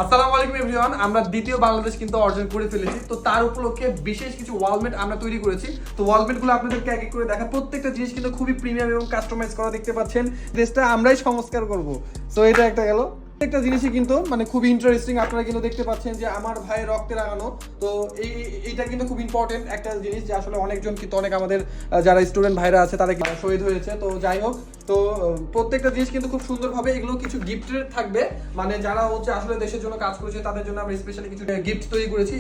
আসসালামু আলাইকুম এভরিওয়ান, আমরা দ্বিতীয় বাংলাদেশ কিন্তু অর্জন করে ফেলেছি। তো তার উপলক্ষে বিশেষ কিছু ওয়ালমেট আমরা তৈরি করেছি। তো ওয়ালমেটগুলো আপনাদেরকে এক এক করে দেখা, প্রত্যেকটা জিনিস কিন্তু খুবই প্রিমিয়াম এবং কাস্টমাইজ করা। দেখতে পাচ্ছেন ড্রেসটা আমরাই সংস্কার করব। সো এটা একটা গেল। প্রত্যেকটা জিনিসই কিন্তু মানে খুবই ইন্টারেস্টিং। আপনারা কিন্তু দেখতে পাচ্ছেন যে আমার ভাইয়ের রক্তে রাঙানো। তো এইটা কিন্তু খুব ইম্পর্টেন্ট একটা জিনিস, যে আসলে অনেকজন কিন্তু অনেক আমাদের যারা স্টুডেন্ট ভাইরা আছে তারা শহীদ হয়েছে। তো যাই হোক, তো প্রত্যেকটা জিনিস কিন্তু খুব সুন্দরভাবে, এগুলো কিছু গিফটের থাকবে, মানে যারা হচ্ছে আসলে দেশের জন্য কাজ করেছে তাদের জন্য আমরা স্পেশালি কিছু গিফট তৈরি করেছি।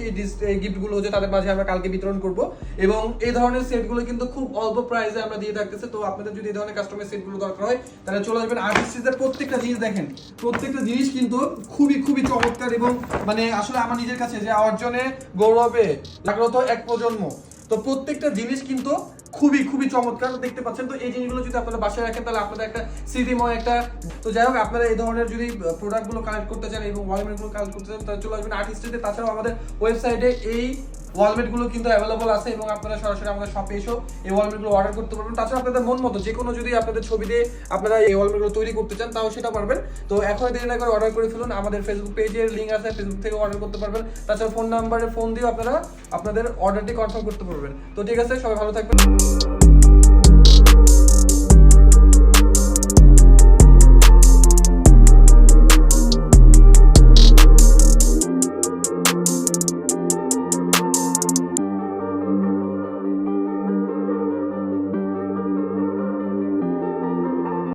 এই গিফটগুলো হচ্ছে তাদের মাঝে আমরা কালকে বিতরণ করব। এবং এই ধরনের সেটগুলো কিন্তু খুব অল্প প্রাইসে আমরা দিয়ে থাকতেছি। তো আপনাদের যদি এই ধরনের কাস্টমাইজ সেটগুলো দরকার হয় তাহলে চলে আসবেন আর্টিস্টদের। প্রত্যেকটা জিনিস দেখেন, প্রত্যেকটা জিনিস কিন্তু খুবই খুবই চমৎকার। এবং মানে আসলে আমার নিজের কাছে যে অর্জনে গৌরবে লাগলো তো এক প্রজন্ম। তো প্রত্যেকটা জিনিস কিন্তু খুবই খুবই চমৎকার দেখতে পাচ্ছেন। তো এই জিনিসগুলো যদি আপনারা বাসায় রাখেন তাহলে আপনাদের একটা স্মৃতিময় একটা। তো যাই হোক, আপনারা এই ধরনের যদি প্রোডাক্টগুলো কালেক্ট করতে চান এবং ওয়ালমেটগুলো কালেক্ট করতে চান তাহলে চলে আসবেন আর্টিস্টে। তাছাড়াও আমাদের ওয়েবসাইটে এই ওয়ালমেটগুলো কিন্তু অ্যাভেলেবল আছে এবং আপনারা সরাসরি আমাদের শপে এসেও এই ওয়ালমেটগুলো অর্ডার করতে পারবেন। তাছাড়া আপনাদের মন মতো যে কোনো যদি আপনাদের ছবি দিয়ে আপনারা এই ওয়ালমেটগুলো তৈরি করতে চান তাও সেটা পারবেন। তো এখন দেরি না করে অর্ডার করে ফেলুন। আমাদের ফেসবুক পেজের লিঙ্ক আছে, ফেসবুক থেকে অর্ডার করতে পারবেন। তাছাড়া ফোন নাম্বারে ফোন দিয়েও আপনারা আপনাদের অর্ডারটি কনফার্ম করতে পারবেন। তো ঠিক আছে, সবাই ভালো থাকবেন।